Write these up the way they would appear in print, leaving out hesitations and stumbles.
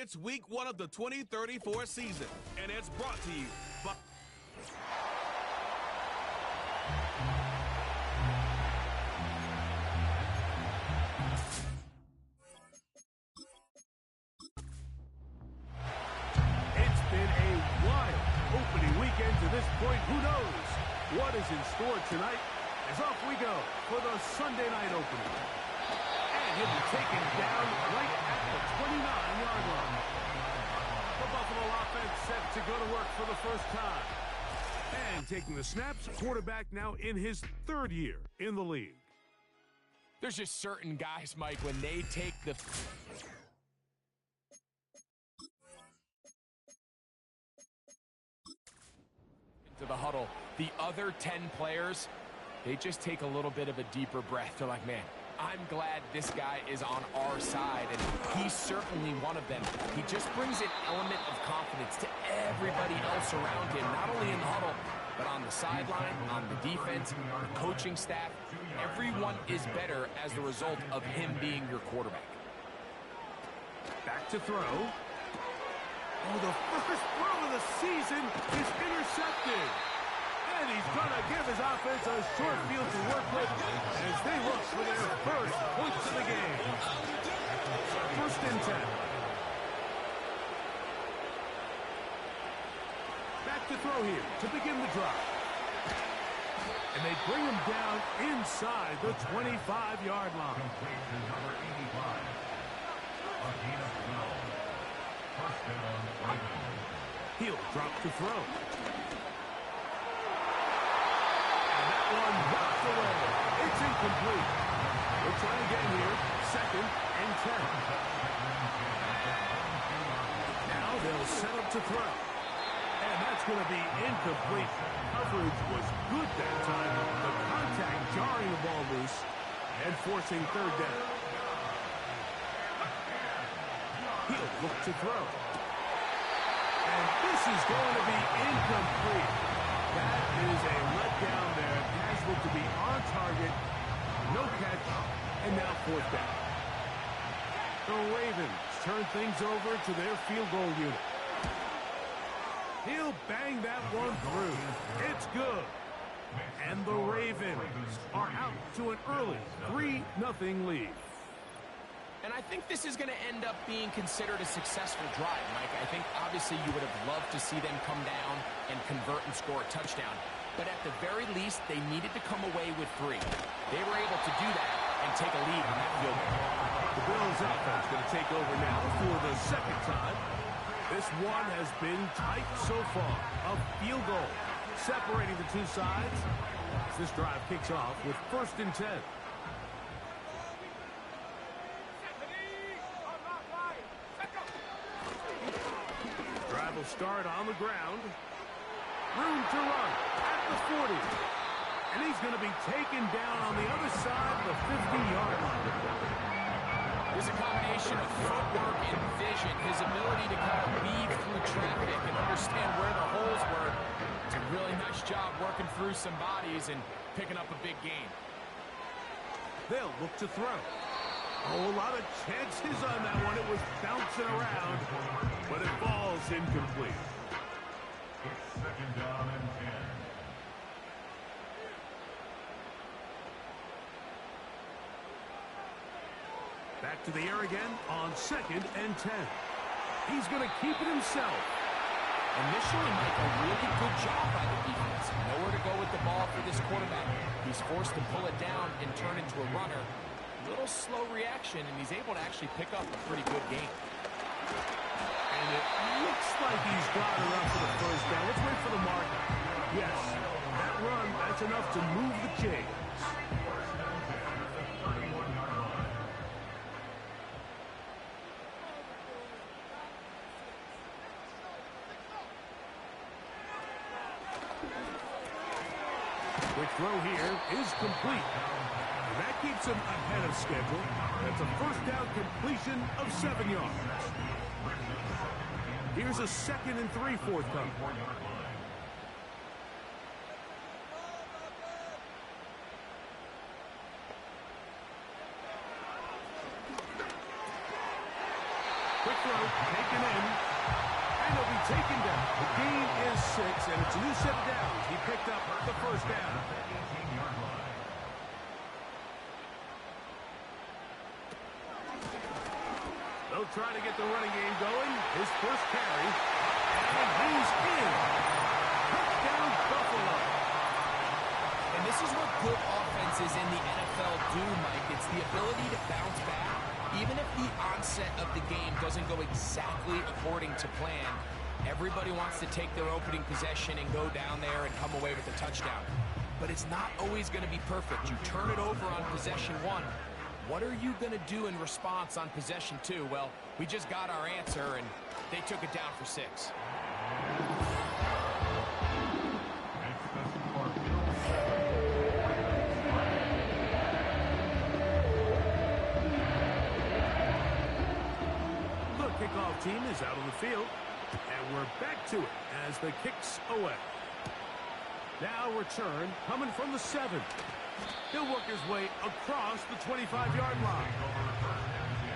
It's week 1 of the 2034 season, and it's brought to you by... It's been a wild opening weekend to this point. Who knows what is in store tonight? As off we go for the Sunday night opening. And he'll be taken down right at the 29-yard line. The Buffalo offense set to go to work for the first time. And taking the snaps, quarterback now in his 3rd year in the league. There's just certain guys, Mike, when they take the... into the huddle, the other 10 players, they just take a little bit of a deeper breath. They're like, man, I'm glad this guy is on our side, and he's certainly one of them. He just brings an element of confidence to everybody else around him, not only in the huddle, but on the sideline, on the defense, the coaching staff. Everyone is better as the result of him being your quarterback. Back to throw. Oh, the first throw of the season is intercepted. And he's going to give his offense a short field to work with as they look for their first points of the game. 1st and 10. Back to throw here to begin the drive. And they bring him down inside the 25-yard line. He'll drop to throw. One knocked away. It's incomplete. We'll try again here. 2nd and 10. Now they'll set up to throw. And that's going to be incomplete. Coverage was good that time. The contact jarring the ball loose and forcing 3rd down. He'll look to throw. And this is going to be incomplete. That is a letdown there. Pass looked to be on target. No catch. And now 4th down. The Ravens turn things over to their field goal unit. He'll bang that one through. It's good. And the Ravens are out to an early 3-0 lead. And I think this is going to end up being considered a successful drive, Mike. I think obviously you would have loved to see them come down and convert and score a touchdown. But at the very least, they needed to come away with 3. They were able to do that and take a lead on that field goal. The Bills offense going to take over now for the 2nd time. This one has been tight so far. A field goal separating the two sides as this drive kicks off with 1st and 10. Will start on the ground. Room to run at the 40. And he's going to be taken down on the other side of the 50-yard line. There's a combination of footwork and vision, his ability to kind of weave through traffic and understand where the holes were. It's a really nice job working through some bodies and picking up a big gain. They'll look to throw. Oh, a lot of chances on that one. It was bouncing around, but it falls incomplete. It's 2nd down and 10. Back to the air again on 2nd and 10. He's going to keep it himself. Initially, Mike, a really good job by the defense. Nowhere to go with the ball for this quarterback. He's forced to pull it down and turn into a runner. Little slow reaction, and he's able to actually pick up a pretty good game. And it looks like he's got enough for the 1st down. Let's wait for the mark. Yes, that run, that's enough to move the chains. Quick throw here is complete. That keeps him ahead of schedule. That's a 1st down completion of 7 yards. Here's a 2nd and 3 forthcoming. Quick throw, taken in, and he'll be taken down. The gain is 6, and it's a new set of downs. He picked up the first down. They'll try to get the running game going. His first carry, and he's in. Touchdown, Buffalo. And this is what good offenses in the NFL do, Mike. It's the ability to bounce back. Even if the onset of the game doesn't go exactly according to plan, everybody wants to take their opening possession and go down there and come away with a touchdown. But it's not always going to be perfect. You turn it over on possession 1. What are you going to do in response on possession 2? Well, we just got our answer, and they took it down for 6. The kickoff team is out on the field, and we're back to it as the kick's away. Now return coming from the 7. He'll work his way across the 25-yard line.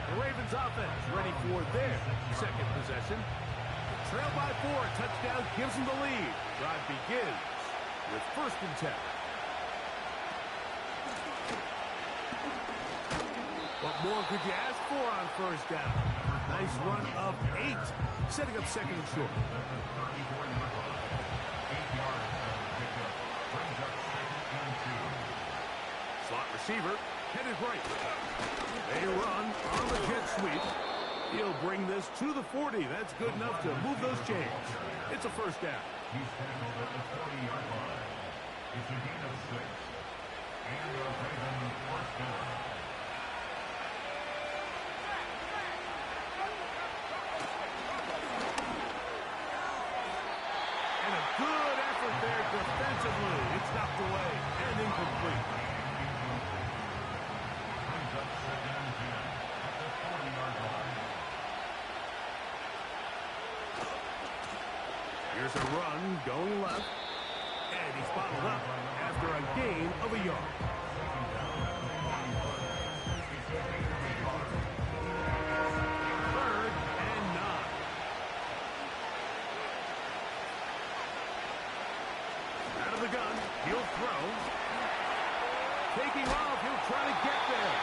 The Ravens offense ready for their second possession. Trail by 4, touchdown gives them the lead. Drive begins with 1st and 10. What more could you ask for on 1st down? Nice run of 8, setting up 2nd and short. Slot receiver, headed right. They run on the jet sweep. He'll bring this to the 40. That's good enough to move those chains. It's a 1st down. He's tackled at the 40-yard line. It's a gain of 6. And the Ravens 1st down. And a good effort there defensively. It's knocked away and incomplete. Here's a run going left, and he's bottled up after a gain of a yard. 3rd and 9. Out of the gun, he'll throw. Taking off, he'll try to get there.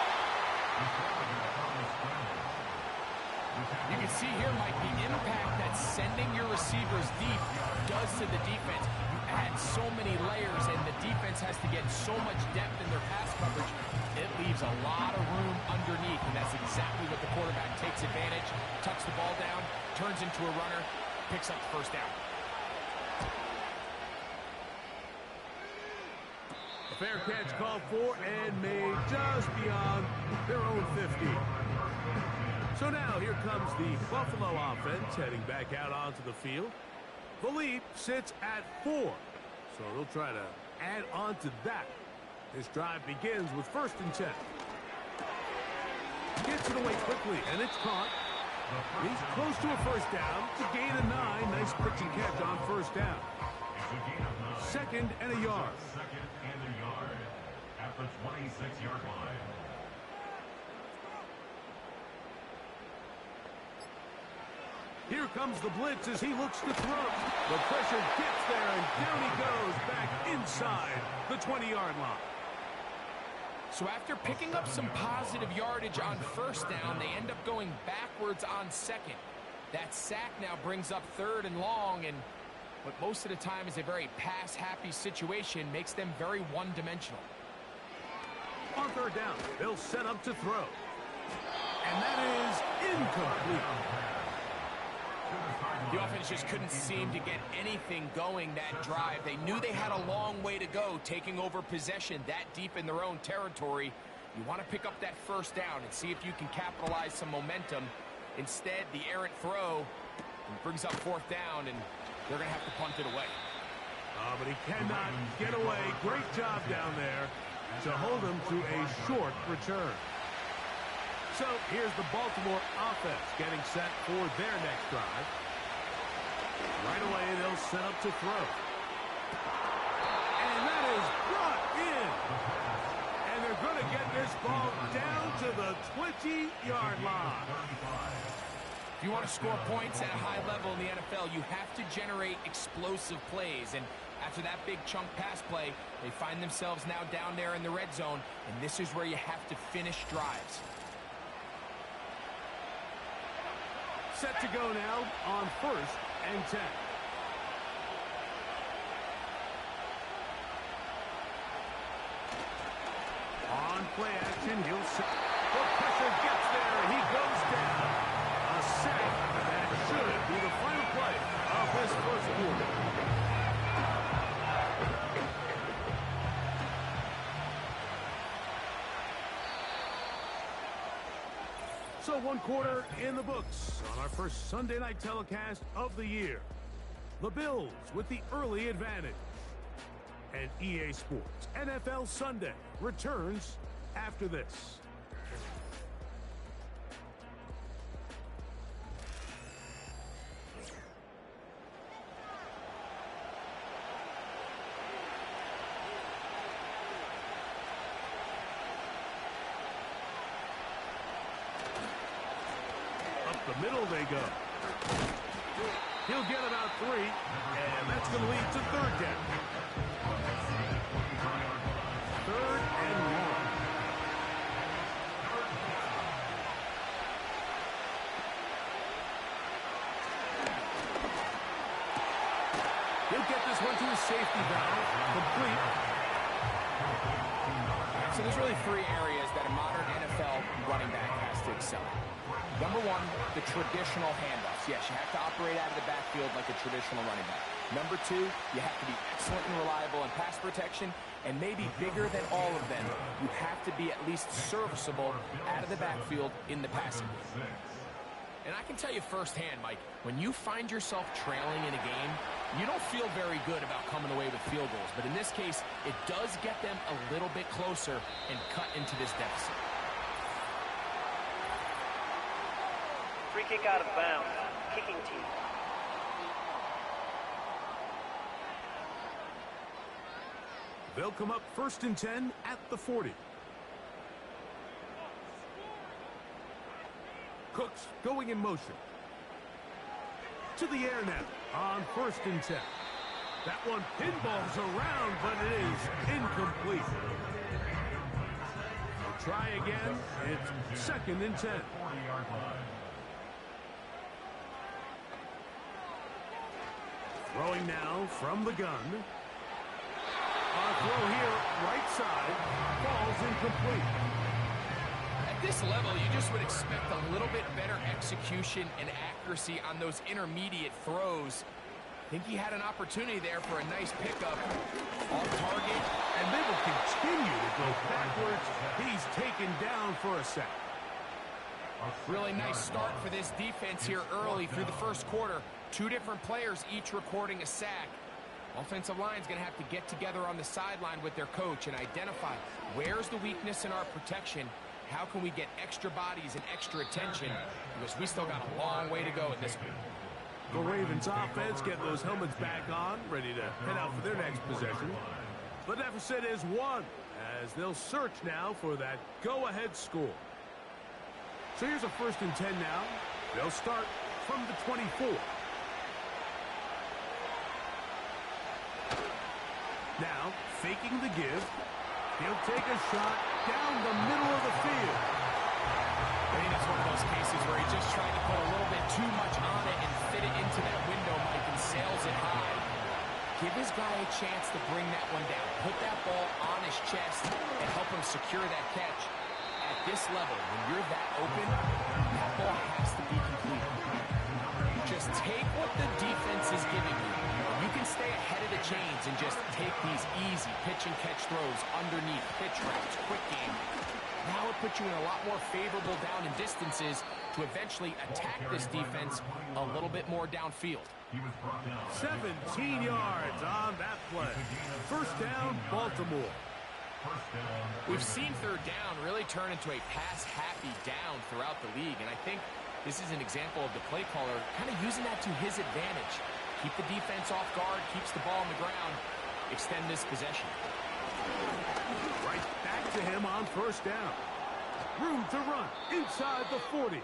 You can see here, Mike, the impact that sending your receivers deep does to the defense. You add so many layers, and the defense has to get so much depth in their pass coverage. It leaves a lot of room underneath, and that's exactly what the quarterback takes advantage, tucks the ball down, turns into a runner, picks up the 1st down. A fair catch called for and made just beyond their own 50. So now here comes the Buffalo offense heading back out onto the field. The lead sits at 4, so they'll try to add on to that. This drive begins with 1st and 10. Gets it away quickly, and it's caught. He's close to a 1st down. It's a gain of 9. Nice pitch and catch on 1st down. 2nd and a yard. 2nd and a yard at the 26-yard line. Here comes the blitz as he looks to throw. The pressure gets there, and down he goes back inside the 20-yard line. So after picking up some positive yardage on 1st down, they end up going backwards on 2nd. That sack now brings up 3rd and long, and what most of the time is a very pass-happy situation makes them very one-dimensional. On 3rd down, they'll set up to throw. And that is incomplete. The offense just couldn't seem to get anything going that drive. They knew they had a long way to go, taking over possession that deep in their own territory. You want to pick up that 1st down and see if you can capitalize some momentum. Instead, the errant throw brings up 4th down, and they're going to have to punt it away. But he cannot get away. Great job down there to hold him to a short return. So here's the Baltimore offense getting set for their next drive. Right away, they'll set up to throw. And that is brought in. And they're going to get this ball down to the 20-yard line. If you want to score points at a high level in the NFL, you have to generate explosive plays. And after that big chunk pass play, they find themselves now down there in the red zone, and this is where you have to finish drives. Set to go now on 1st and 10. On play action, he'll set. The pressure gets there, and he goes down. A sack that should be the final play of this first quarter. So 1 quarter in the books on our first Sunday night telecast of the year. The Bills with the early advantage. And EA Sports NFL Sunday returns after this. Up the middle they go. He'll get about 3, and that's going to lead to 3rd down. 3rd and 1. He'll get this one to his safety valve. Complete. So there's really 3 areas that a modern NFL running back has to excel at. Number 1, the traditional handoffs. Yes, you have to operate out of the backfield like a traditional running back. Number 2, you have to be excellent and reliable in pass protection, and maybe bigger than all of them, you have to be at least serviceable out of the backfield in the passing game. And I can tell you firsthand, Mike, when you find yourself trailing in a game, you don't feel very good about coming away with field goals. But in this case, it does get them a little bit closer and cut into this deficit. Free kick out of bounds. Kicking team. They'll come up 1st and 10 at the 40. Cooks going in motion. To the air now on 1st and 10. That one pinballs around, but it is incomplete. They'll try again. It's 2nd and 10. Throwing now from the gun. Throw here, right side, falls incomplete. At this level, you just would expect a little bit better execution and accuracy on those intermediate throws. I think he had an opportunity there for a nice pickup off target. And they will continue to go backwards. He's taken down for a sack. Really nice start for this defense here early through the first quarter. 2 different players each recording a sack. Offensive line's going to have to get together on the sideline with their coach and identify where's the weakness in our protection. How can we get extra bodies and extra attention? Because we still got a long way to go in this one. The Ravens offense getting those helmets back on, ready to head out for their next possession. The deficit is 1 as they'll search now for that go-ahead score. So here's a 1st and 10 now. They'll start from the 24. Now, faking the give. He'll take a shot down the middle of the field. I think that's one of those cases where he just tried to put a little bit too much on it and fit it into that window, Mike, and sails it high. Give his guy a chance to bring that one down. Put that ball on his chest and help him secure that catch. At this level, when you're that open, that ball has to be completed. Just take what the defense is giving you. You can stay ahead of the chains and just take these easy pitch and catch throws underneath, pitch routes, quick game. Now it puts you in a lot more favorable down and distances to eventually attack this defense a little bit more downfield. 17 yards on that play. 1st down, Baltimore. We've seen 3rd down really turn into a pass-happy down throughout the league, and I think this is an example of the play caller kind of using that to his advantage. Keep the defense off guard, keeps the ball on the ground, extend this possession. Right back to him on 1st down. Room to run inside the 40.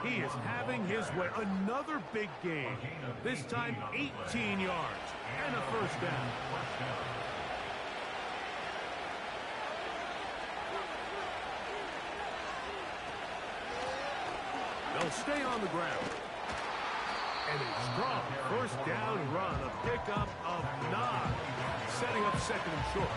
He is having his way. Another big game. This time 18 yards and a first down. They'll stay on the ground. And a strong first down run, a pickup of 9, setting up second and short.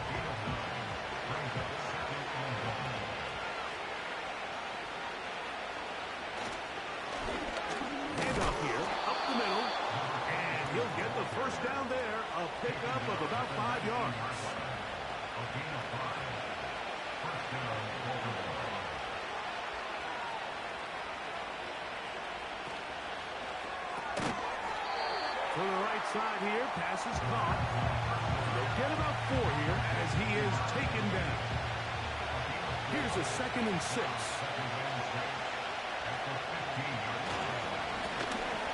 Handoff here, up the middle, and he'll get the first down there, a pickup of about 5 yards. To the right side here, pass is caught. They'll get about 4 here as he is taken down. Here's a 2nd and 6.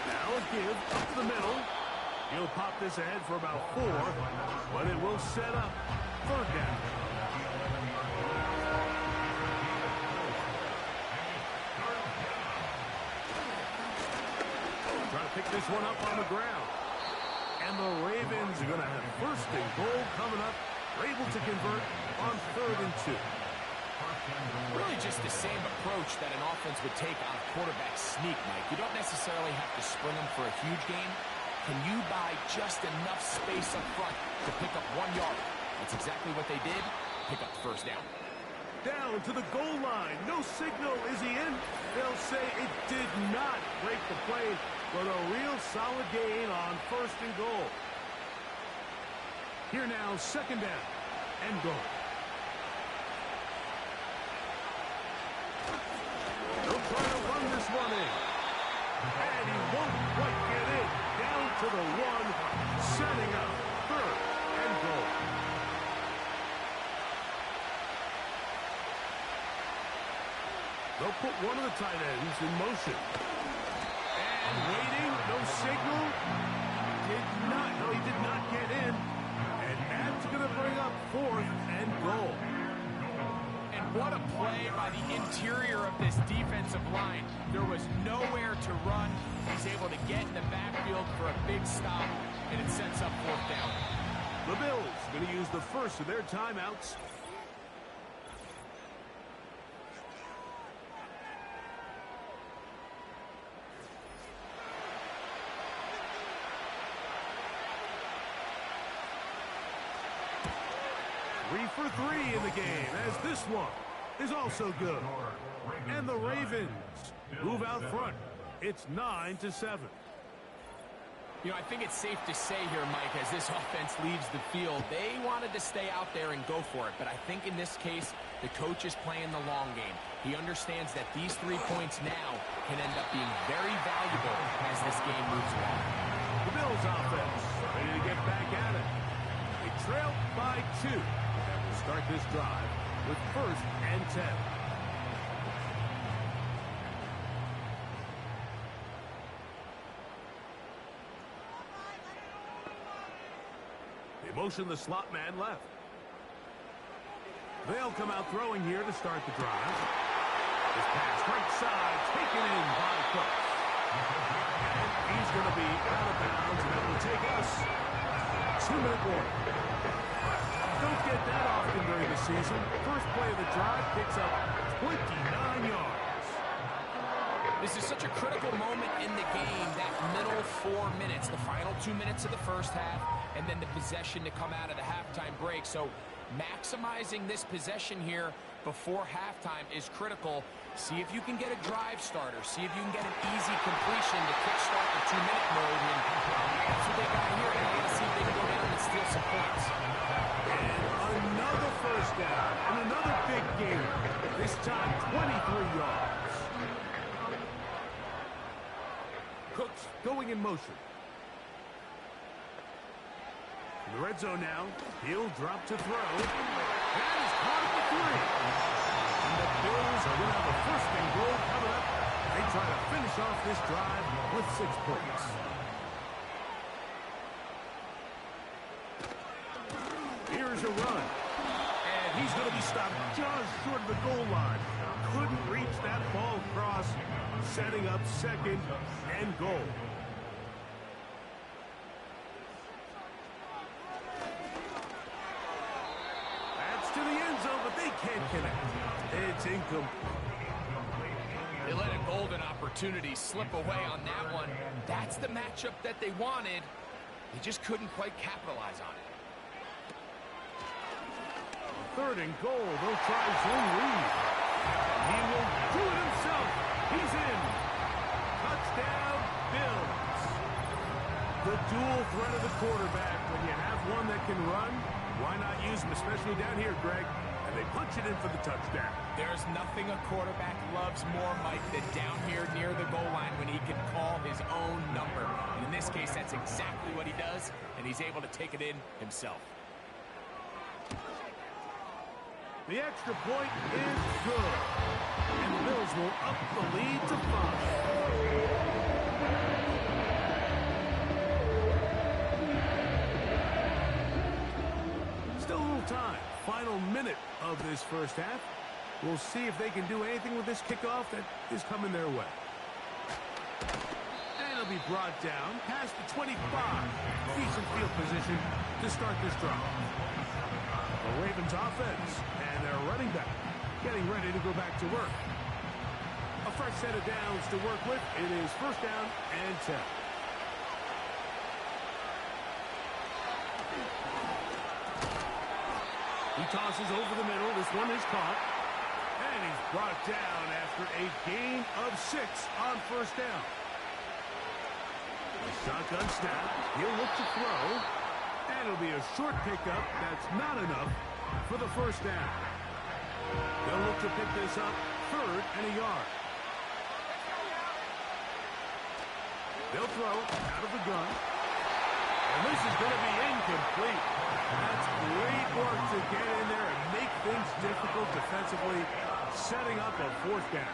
Now a give up the middle. He'll pop this ahead for about 4, but it will set up 3rd down. Trying to pick this one up on the ground. And the Ravens are going to have 1st and goal coming up. They're able to convert on 3rd and 2. Really just the same approach that an offense would take on a quarterback sneak, Mike. You don't necessarily have to sprint them for a huge gain. Can you buy just enough space up front to pick up 1 yard? That's exactly what they did. Pick up the first down. Down to the goal line. No signal. Is he in? They'll say it did not break the play, but a real solid gain on 1st and goal. Here now, 2nd down and goal. They'll try to run this one in. And he won't quite get in. Down to the 1, setting up 3rd and goal. They'll put one of the tight ends in motion. And waiting, no signal. He did not get in. And that's going to bring up 4th and goal. And what a play by the interior of this defensive line. There was nowhere to run. He's able to get in the backfield for a big stop, and it sets up 4th down. The Bills going to use the first of their timeouts. Three for 3 in the game, as this one is also good. And the Ravens move out front. It's 9-7. You know, I think it's safe to say here, Mike, as this offense leaves the field, they wanted to stay out there and go for it. But I think in this case, the coach is playing the long game. He understands that these 3 points now can end up being very valuable as this game moves along. The Bills offense ready to get back at it. They trail by 2. And will start this drive with 1st and 10. They motion the slot man left. They'll come out throwing here to start the drive. This pass right side taken in by Cooks. And he's going to be out of bounds, and that will take us 2-minute warning. Don't get that often during the season. First play of the drive picks up 29 yards. This is such a critical moment in the game, that middle 4 minutes, the final 2 minutes of the first half, and then the possession to come out of the halftime break. So maximizing this possession here before halftime is critical. See if you can get a drive starter. See if you can get an easy completion to kickstart the 2-minute mode. And that's what they got here. They got to see if they can go down and steal some points. And another first down and another big game. This time 23 yards. Cooks going in motion. In the red zone now. He'll drop to throw. That is caught at the 3. And the Bills are going to have a 1st and goal coming up. They try to finish off this drive with 6 points. Here's a run. And he's going to be stopped just short of the goal line. Couldn't reach that ball across. setting up second and goal. That's to the end zone, but they can't connect. It's incomplete. They let a golden opportunity slip away on that one. That's the matchup that they wanted. They just couldn't quite capitalize on it. Third and goal. They'll try zone read. He will do it himself. He's in. Touchdown, Bills. The dual threat of the quarterback. When you have one that can run, why not use him, especially down here, Greg? And they punch it in for the touchdown. There's nothing a quarterback loves more, Mike, than down here near the goal line when he can call his own number. And in this case, that's exactly what he does, and he's able to take it in himself. The extra point is good. And the Bills will up the lead to 5. Still a little time. Final minute of this first half. We'll see if they can do anything with this kickoff that is coming their way. And it'll be brought down past the 25. Decent field position to start this drive. The Ravens offense and their running back getting ready to go back to work. A fresh set of downs to work with. It is first down and 10. He tosses over the middle. This one is caught. And he's brought down after a gain of 6 on first down. A shotgun snap. He'll look to throw. And it'll be a short pickup. That's not enough for the first down. They'll look to pick this up third and a yard. They'll throw out of the gun. And this is going to be incomplete. That's great work to get in there and make things difficult defensively, setting up a fourth down.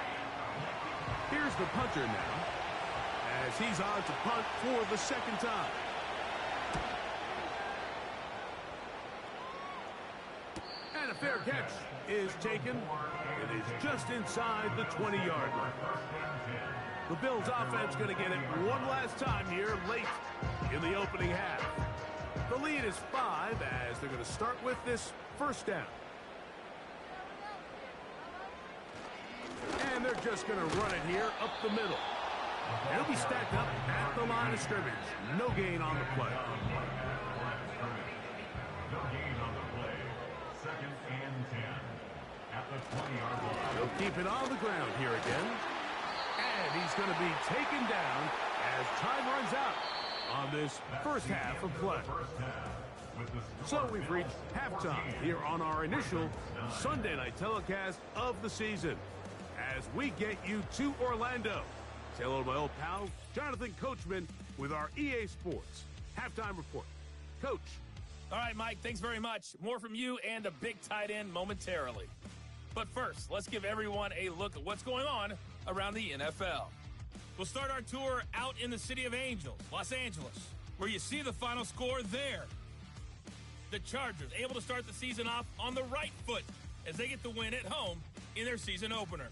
Here's the punter now, as he's on to punt for the second time. And a fair catch is taken. It is just inside the 20-yard line. The Bills offense going to get it one last time here late in the opening half. The lead is 5 as they're going to start with this first down. And they're just going to run it here up the middle. It'll be stacked up at the line of scrimmage. No gain on the play. No gain on the play. Second and 10. At the 20-yard line. They'll keep it on the ground here again. And he's going to be taken down as time runs out on this first half of play. So we've reached halftime here on our initial Sunday night telecast of the season as we get you to Orlando. Say hello to my old pal, Jonathan Coachman, with our EA Sports halftime report. Coach. All right, Mike, thanks very much. More from you and a big tight end momentarily. But first, let's give everyone a look at what's going on around the NFL. We'll start our tour out in the city of Angels, Los Angeles, where you see the final score there. The Chargers able to start the season off on the right foot as they get the win at home in their season opener.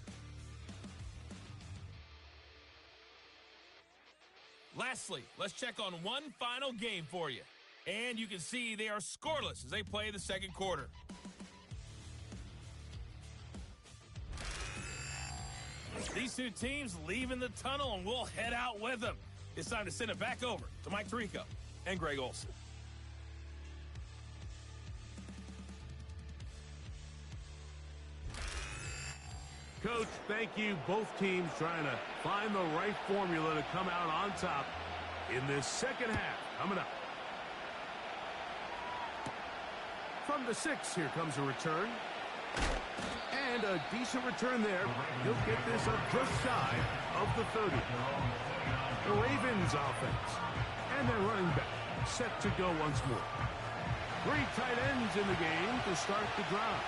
Lastly, let's check on one final game for you. And you can see they are scoreless as they play the second quarter. These two teams leaving the tunnel, and we'll head out with them. It's time to send it back over to Mike Tirico and Greg Olson. Coach, thank you. Both teams trying to find the right formula to come out on top in this second half. Coming up. From the 6, here comes a return. And a decent return there. He'll get this up just shy of the 30. The Ravens offense. And their running back set to go once more. 3 tight ends in the game to start the drive.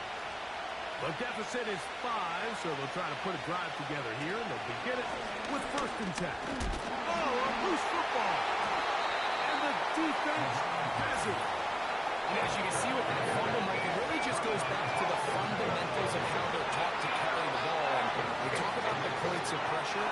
The deficit is 5, so they'll try to put a drive together here, and they'll begin it with first and 10. Oh, a loose football. And the defense has it. And as you can see with that fumble, Mike, it really just goes back to the fundamentals of how they're taught to carry the ball. And we talk about the points of pressure.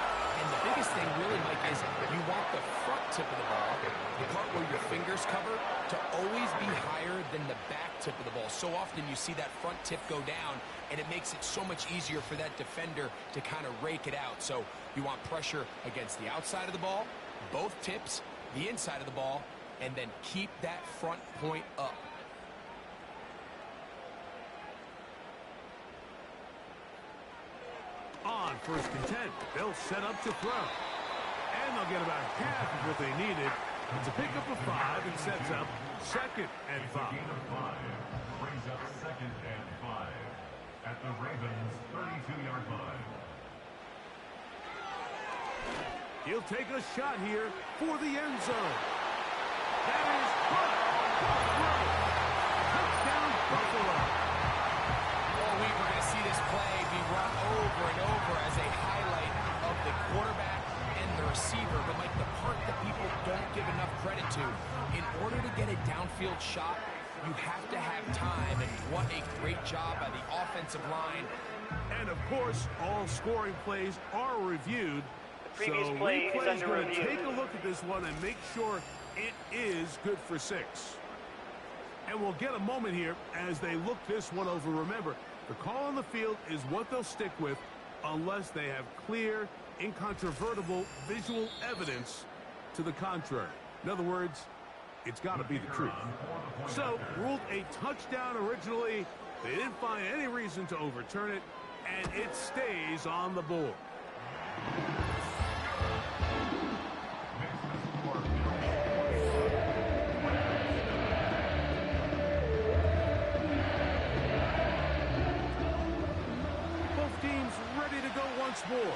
biggest thing really, Mike, is you want the front tip of the ball, the part where your fingers cover, to always be higher than the back tip of the ball. So often you see that front tip go down, and it makes it so much easier for that defender to kind of rake it out. So you want pressure against the outside of the ball, both tips, the inside of the ball, and then keep that front point up. On 1st and 10, they'll set up to throw. And they'll get about half of what they needed. It's a pickup of 5 and sets up 2nd and 5. Gain of 5 brings up 2nd and 5 at the Ravens' 32-yard line. He'll take a shot here for the end zone. That is caught. Touchdown, Buffalo. All week we're going to see this play be run over and over as a highlight of the quarterback and the receiver. But, Mike, the part that people don't give enough credit to, in order to get a downfield shot, you have to have time. And what a great job by the offensive line. And, of course, all scoring plays are reviewed. The previous play is under going to review. take a look at this one and make sure it is good for 6. And we'll get a moment here as they look this one over. Remember, the call on the field is what they'll stick with unless they have clear, incontrovertible visual evidence to the contrary. In other words, it's got to be the truth. So, ruled a touchdown originally. They didn't find any reason to overturn it, and it stays on the board. Both teams ready to go once more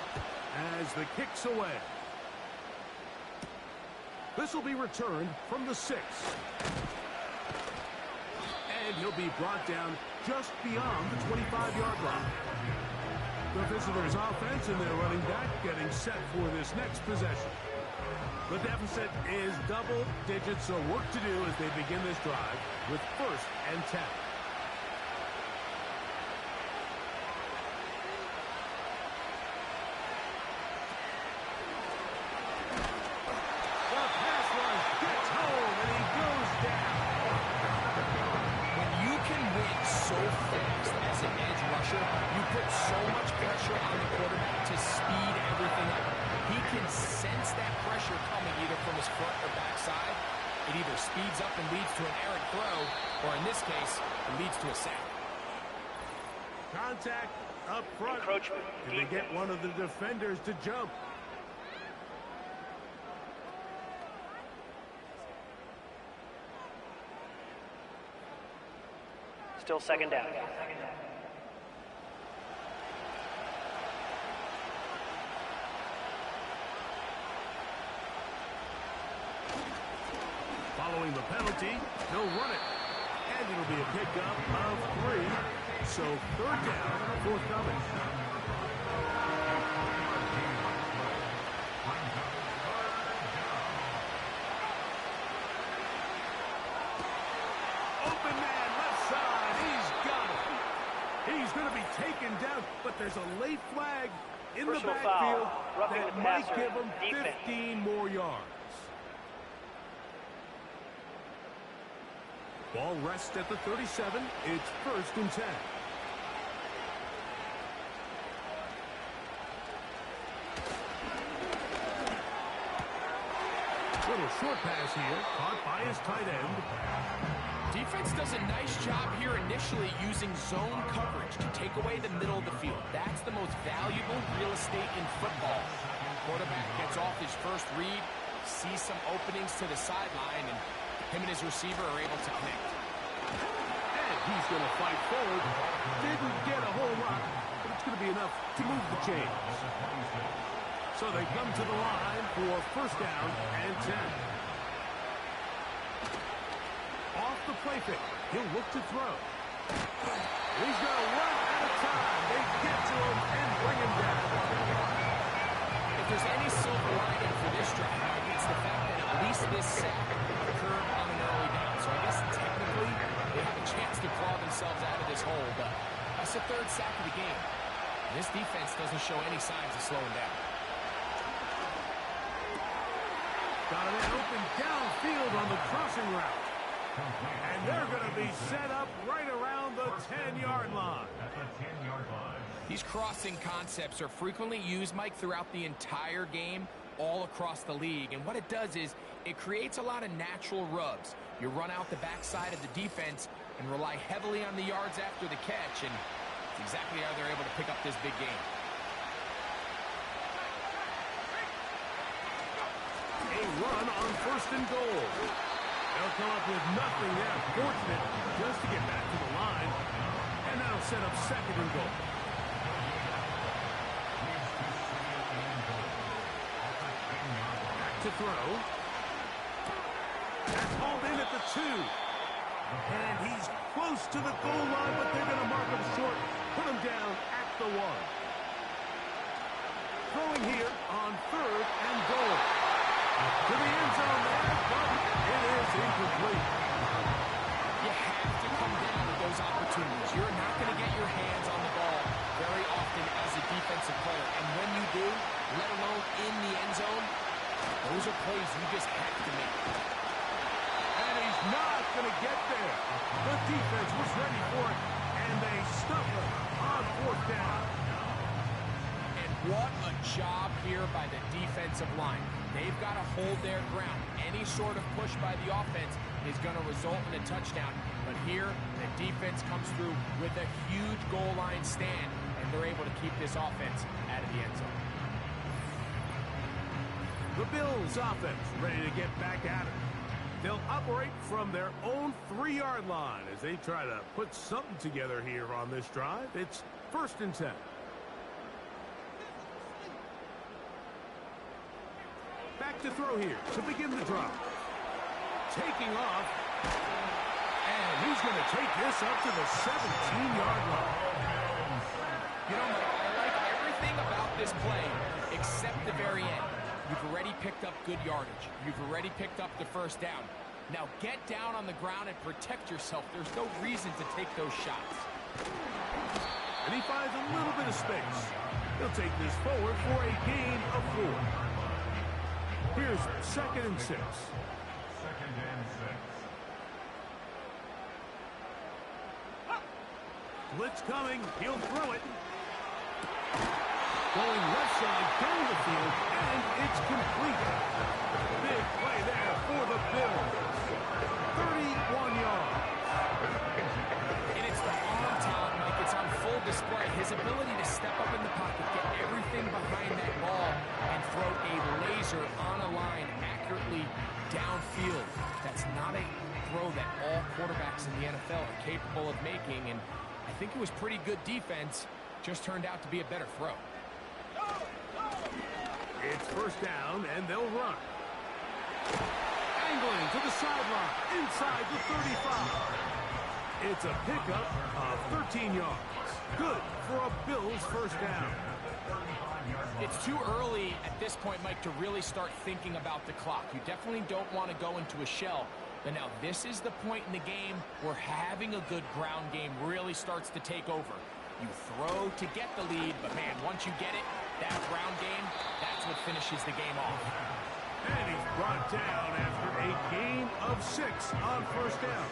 as the kick's away. This will be returned from the 6. And he'll be brought down just beyond the 25-yard line. The visitors' offense and their running back getting set for this next possession. The deficit is double digits, so work to do as they begin this drive with 1st and 10. The pass rush gets home, and he goes down. When you can win so fast as an edge rusher, you put so much pressure on the quarterback to speed everything up. He can sense that pressure coming either from his front or back side. It either speeds up and leads to an errant throw, or in this case, it leads to a sack. Contact up front. Encroachment. And they get one of the defenders to jump. Still 2nd down. Following the penalty, he'll run it. And it'll be a pickup of 3. So 3rd down, forthcoming. Open man, left side. He's got it. He's going to be taken down, but there's a late flag in Personal the foul, backfield roughing that the might passer, give him defense. 15 more yards. Ball rests at the 37. It's 1st and 10. Little short pass here, caught by his tight end. Defense does a nice job here initially using zone coverage to take away the middle of the field. That's the most valuable real estate in football. Quarterback gets off his first read, sees some openings to the sideline, and him and his receiver are able to connect. And he's going to fight forward. Didn't get a whole lot, but it's going to be enough to move the chains. So they come to the line for 1st down and 10. Off the play fake. He'll look to throw. He's going to run out of time. They get to him and bring him down. If there's any silver lining for this drive, it's the fact that at least this sack occurred on an early down. So I guess technically they have a chance to claw themselves out of this hole, but that's the 3rd sack of the game. This defense doesn't show any signs of slowing down. Got a man open downfield on the crossing route. And they're going to be set up right around the 10-yard line. At the 10-yard line. These crossing concepts are frequently used, Mike, throughout the entire game, all across the league. And what it does is it creates a lot of natural rubs. You run out the backside of the defense and rely heavily on the yards after the catch, and it's exactly how they're able to pick up this big game. A run on 1st and goal. They'll come up with nothing there. Fortunate just to get back to the line. And that'll set up 2nd and goal. Back to throw. That's hauled in at the 2. And he's close to the goal line, but they're going to mark him short. Put him down at the 1. Throwing here on 3rd and goal. To the end zone there, but it is incomplete. You have to come down with those opportunities. You're not going to get your hands on the ball very often as a defensive player. And when you do, let alone in the end zone, those are plays you just have to make. And he's not going to get there. The defense was ready for it, and they stuff him on 4th down. And what a job here by the defensive line. They've got to hold their ground. Any sort of push by the offense is going to result in a touchdown. But here, the defense comes through with a huge goal line stand, and they're able to keep this offense out of the end zone. The Bills offense ready to get back at it. They'll operate from their own 3-yard line as they try to put something together here on this drive. It's 1st and 10. Back to throw here to begin the drive. Taking off. And he's going to take this up to the 17-yard line. You know, Mike, I like everything about this play except the very end. You've already picked up good yardage. You've already picked up the 1st down. Now get down on the ground and protect yourself. There's no reason to take those shots. And he finds a little bit of space. He'll take this forward for a gain of 4. Here's 2nd and 6. 2nd and 6. Blitz coming. He'll throw it. Going left side down the field, and it's complete. Big play there for the Bills. 31 yards. And it's the arm talent, Mike. It's on full display. His ability to step up in the pocket, get everything behind that ball, and throw a laser on a line accurately downfield. That's not a throw that all quarterbacks in the NFL are capable of making, and I think it was pretty good defense. Just turned out to be a better throw. It's 1st down, and they'll run. Angling to the sideline, inside the 35. It's a pickup of 13 yards. Good for a Bills 1st down. It's too early at this point, Mike, to really start thinking about the clock. You definitely don't want to go into a shell. But now this is the point in the game where having a good ground game really starts to take over. You throw to get the lead, but man, once you get it, that ground game, that's what finishes the game off. And he's brought down after a gain of 6 on 1st down.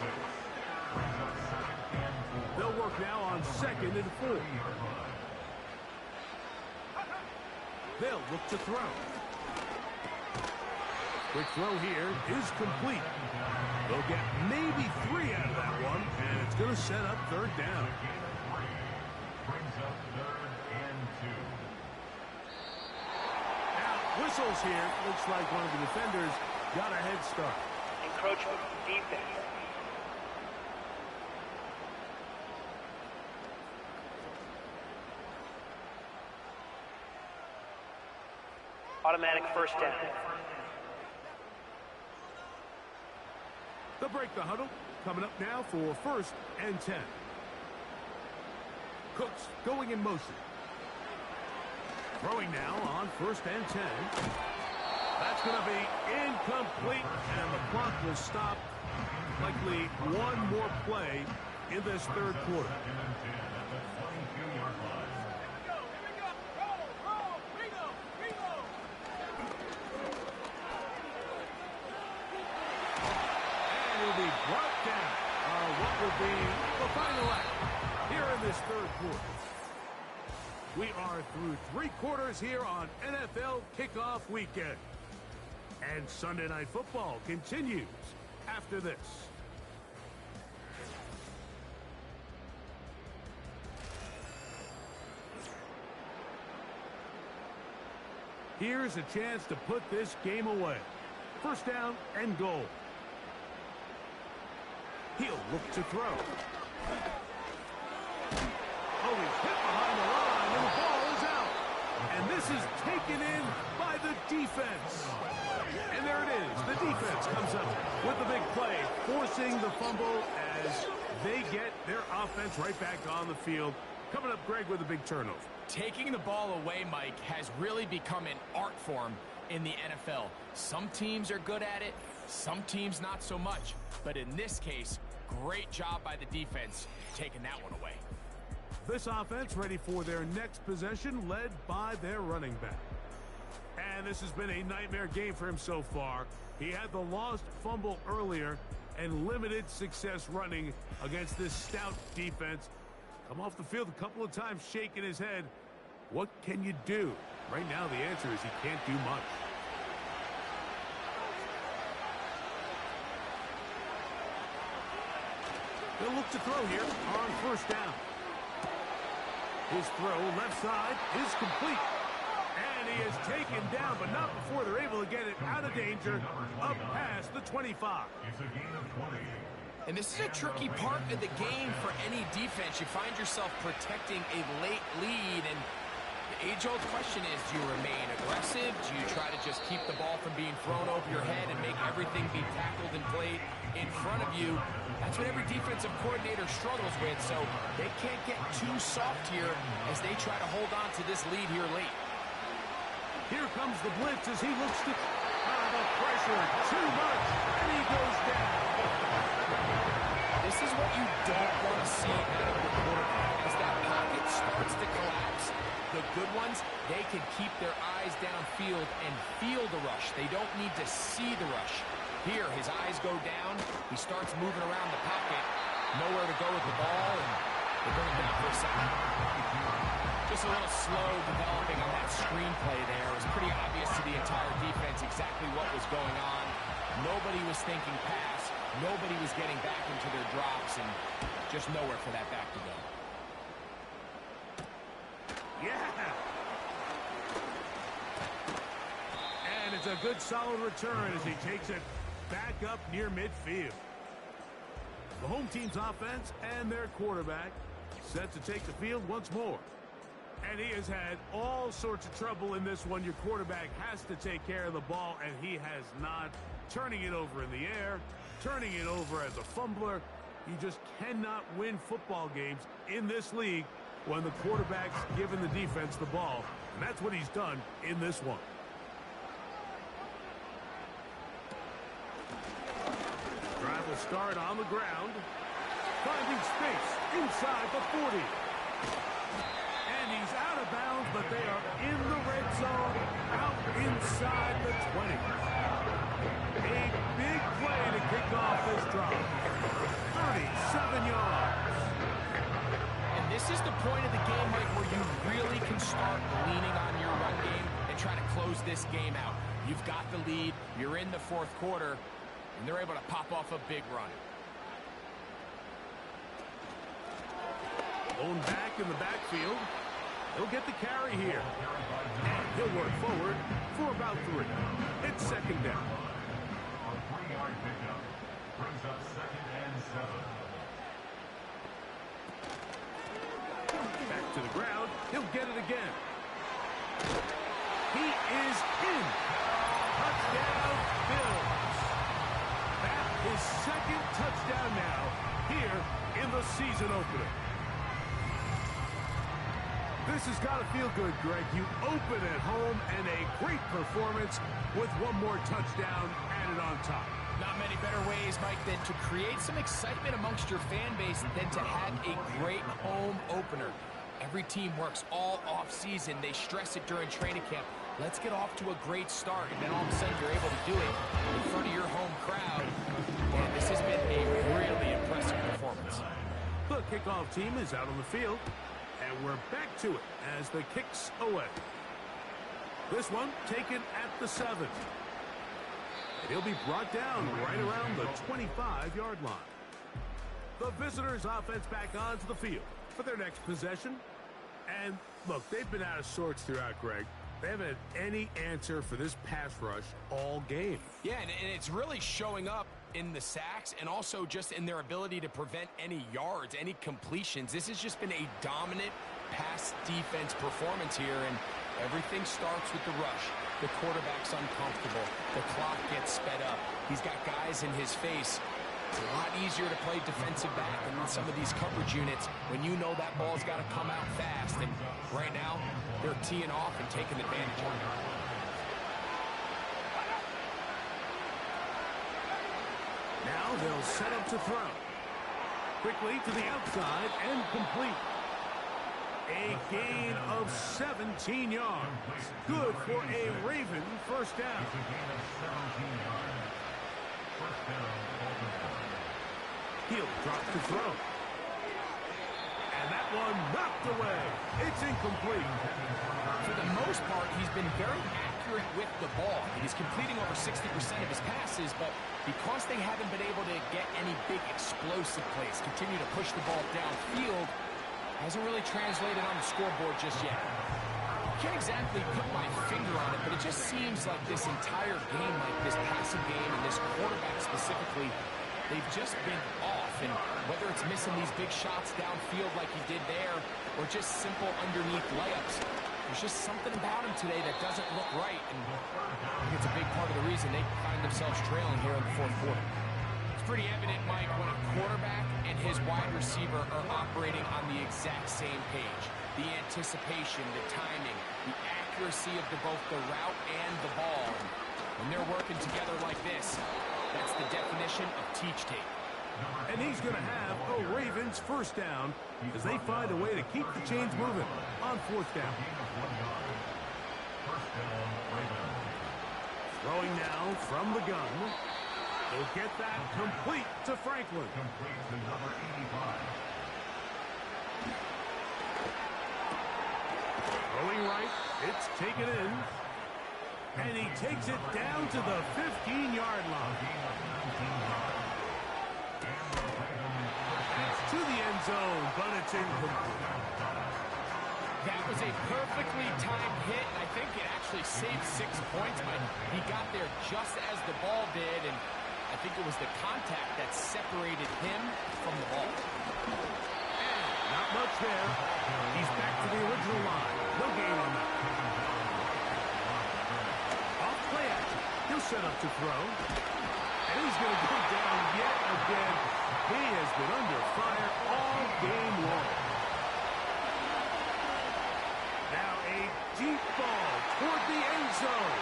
They'll work now on 2nd and 4. They'll look to throw. Quick throw here is complete. They'll get maybe 3 out of that one, and it's going to set up 3rd down. Brings up 3rd and 2. Now, whistles here. Looks like one of the defenders got a head start. Encroachment defense. Automatic 1st down. They'll break the huddle. Coming up now for 1st and 10. Cooks going in motion. Throwing now on 1st and 10. That's going to be incomplete, and the clock will stop. Likely one more play in this 3rd quarter. this third quarter. We are through 3 quarters here on NFL Kickoff Weekend. And Sunday Night Football continues after this. Here's a chance to put this game away. First down and goal. He'll look to throw. Oh, he's hit behind the line, and the ball is out. And this is taken in by the defense. And there it is. The defense comes up with the big play, forcing the fumble as they get their offense right back on the field. Coming up, Greg, with a big turnover. Taking the ball away, Mike, has really become an art form in the NFL. Some teams are good at it, some teams not so much. But in this case, great job by the defense taking that one away. This offense ready for their next possession, led by their running back. And this has been a nightmare game for him so far. He had the lost fumble earlier and limited success running against this stout defense. Come off the field a couple of times shaking his head. What can you do? Right now the answer is he can't do much. He'll look to throw here on first down. His throw left side is complete. And he is taken down, but not before they're able to get it out of danger up past the 25. It's a gain of 20. And this is a tricky part of the game for any defense. You find yourself protecting a late lead, and the age-old question is, do you remain aggressive? Do you try to just keep the ball from being thrown over your head and make everything be tackled and played in front of you? That's what every defensive coordinator struggles with, so they can't get too soft here as they try to hold on to this lead here late. Here comes the blitz as he looks to... the pressure, too much, and he goes down. This is what you don't want to see out of the quarterback as that pocket starts to collapse. The good ones, they can keep their eyes downfield and feel the rush. They don't need to see the rush. Here, his eyes go down. He starts moving around the pocket. Nowhere to go with the ball, and they bring him down for a second. Just a little slow developing on that screenplay there. It was pretty obvious to the entire defense exactly what was going on. Nobody was thinking pass. Nobody was getting back into their drops, and just nowhere for that back to go. Yeah! And it's a good solid return as he takes it back up near midfield. The home team's offense and their quarterback set to take the field once more. And he has had all sorts of trouble in this one. Your quarterback has to take care of the ball, and he has not. Turning it over in the air, turning it over as a fumbler. You just cannot win football games in this league when the quarterback's giving the defense the ball. And that's what he's done in this one. Drive will start on the ground. Finding space inside the 40. And he's out of bounds, but they are in the red zone, out inside the 20. A big play to kick off this drive. 37 yards. And this is the point of the game, Mike, where you really can start leaning on your run game and try to close this game out. You've got the lead, you're in the fourth quarter, and they're able to pop off a big run. Blown back in the backfield. He'll get the carry here. And he'll work forward for about 3. It's second down. A 3-yard pickup brings up 2nd and 7. Back to the ground. He'll get it again. He is in. Touchdown, Bills. That is second touchdown now here in the season opener. This has got to feel good, Greg. You open at home and a great performance with one more touchdown added on top. Not many better ways, Mike, than to create some excitement amongst your fan base than to have a great home opener. Every team works all off-season. They stress it during training camp. Let's get off to a great start, and then all of a sudden you're able to do it in front of your home crowd. And this has been a really impressive performance. The kickoff team is out on the field, and we're back to it as the kick's away. This one taken at the 7. And he'll be brought down right around the 25-yard line. The visitors' offense back onto the field for their next possession. And, look, they've been out of sorts throughout, Greg. They haven't had any answer for this pass rush all game. Yeah, and it's really showing up in the sacks and also just in their ability to prevent any yards, any completions. This has just been a dominant pass defense performance here, and everything starts with the rush. The quarterback's uncomfortable. The clock gets sped up. He's got guys in his face. It's a lot easier to play defensive back than in some of these coverage units when you know that ball's got to come out fast. And right now, they're teeing off and taking advantage of it. Now they'll set up to throw. Quickly to the outside and complete. A gain of 17 yards. Good for a Raven first down. He'll drop to throw. And that one knocked away. It's incomplete. For the most part, he's been very accurate with the ball. He's completing over 60% of his passes, but because they haven't been able to get any big explosive plays, continue to push the ball downfield, hasn't really translated on the scoreboard just yet. Can't exactly put my finger on it, but it just seems like this entire game, like this passing game and this quarterback specifically, they've just been off. And whether it's missing these big shots downfield like he did there or just simple underneath layups, there's just something about him today that doesn't look right. And I think it's a big part of the reason they find themselves trailing here in the fourth quarter. It's pretty evident, Mike, when a quarterback and his wide receiver are operating on the exact same page. The anticipation, the timing, the accuracy of both the route and the ball. When they're working together like this, that's the definition of teach tape. And he's going to have a Ravens first down as they find a way to keep the chains moving on fourth down. Throwing now from the gun. He'll get that complete to Franklin. Throwing right, it's taken in. And he takes it down to the 15-yard line. It's to the end zone, but it's incomplete. That was a perfectly timed hit, and I think it actually saved 6 points, but he got there just as the ball did, and I think it was the contact that separated him from the ball. And not much there. He's back to the original line. No gain on that. Off play action. He'll set up to throw. And he's going to go down yet again. He has been under fire all game long. Now a deep ball toward the end zone.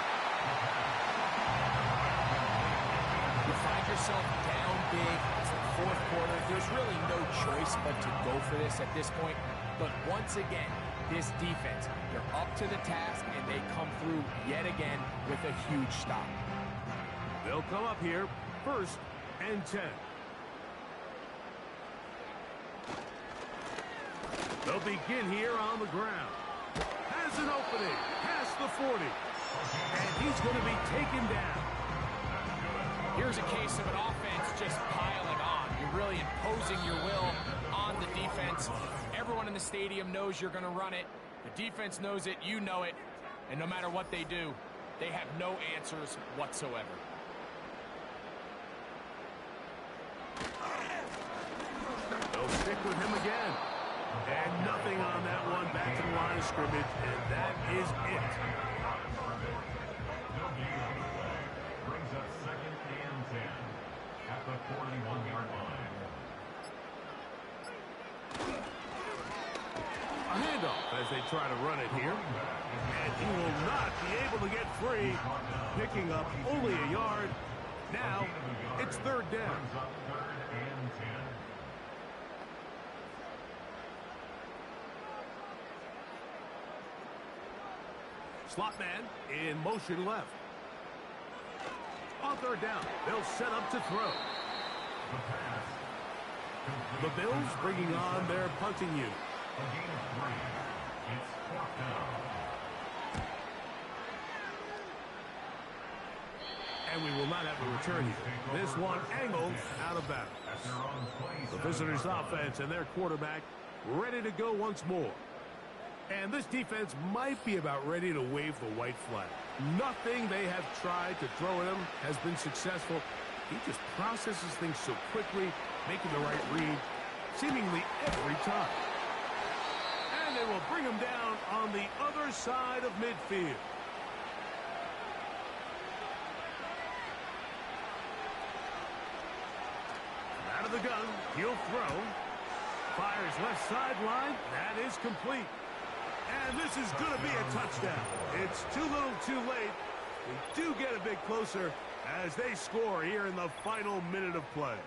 You find yourself down big. It's the fourth quarter. There's really no choice but to go for this at this point. But once again, this defense, they're up to the task, and they come through yet again with a huge stop. They'll come up here, 1st and 10. They'll begin here on the ground. Has an opening, past the 40. And he's going to be taken down. Here's a case of an offense just piling on. You're really imposing your will on the defense. Everyone in the stadium knows you're going to run it. The defense knows it, you know it. And no matter what they do, they have no answers whatsoever. They'll stick with him again. And nothing on that one, back to the line of scrimmage, and that is it. Brings up 2nd and 10 at the 41-yard line. A handoff as they try to run it here. And he will not be able to get free, picking up only a yard. Now, it's 3rd down. Brings up 3rd and 10. Slot man in motion left. On 3rd down, they'll set up to throw. The pass. The Bills bringing on their punting unit. A gain of 3. It's 4th down. And we will not have a return here. This one angled out of bounds. The visitors' offense and their quarterback ready to go once more. And this defense might be about ready to wave the white flag. Nothing they have tried to throw at him has been successful. He just processes things so quickly, making the right read seemingly every time. And they will bring him down on the other side of midfield. Out of the gun, he'll throw. Fires left sideline. That is complete. And this is going to be a touchdown. It's too little too late. They do get a bit closer as they score here in the final minute of play.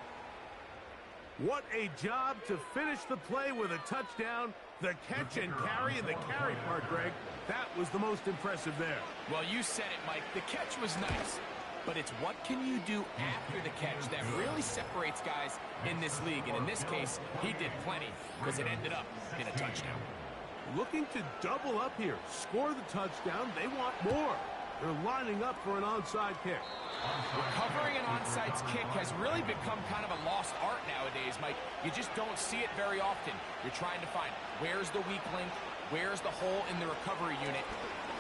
What a job to finish the play with a touchdown. The catch and carry, and the carry part, Greg, that was the most impressive there. Well, you said it, Mike. The catch was nice. But it's what can you do after the catch that really separates guys in this league. And in this case, he did plenty because it ended up in a touchdown. Looking to double up here. Score the touchdown. They want more. They're lining up for an onside kick. Recovering an onside kick has really become kind of a lost art nowadays, Mike. You just don't see it very often. You're trying to find where's the weak link, where's the hole in the recovery unit.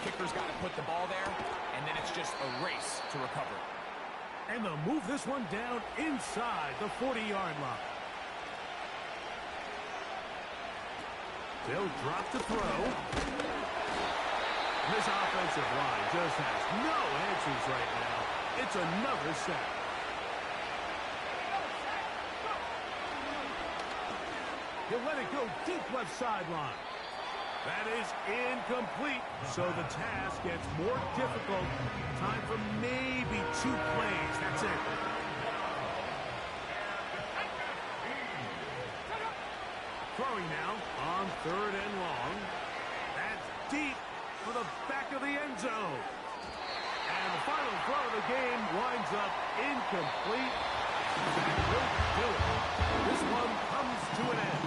Kicker's got to put the ball there, and then it's just a race to recover. And they'll move this one down inside the 40-yard line. They'll drop to throw. This offensive line just has no answers right now. It's another sack. He'll let it go deep left sideline. That is incomplete, so the task gets more difficult. Time for maybe 2 plays. That's it. Throwing now on 3rd and long. That's deep for the back of the end zone. And the final throw of the game winds up incomplete. That will do it. This one comes to an end.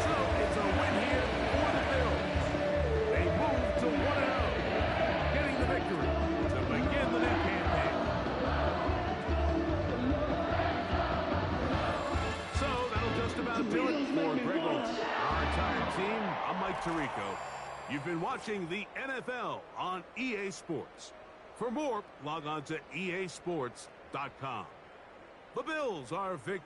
So it's a win here for the Bills. They move to 1-0, getting the victory to begin the new campaign. So that'll just about do it for Greg Olson. Our entire team, I'm Mike Tirico. You've been watching the NFL on EA Sports. For more, log on to easports.com. The Bills are victorious.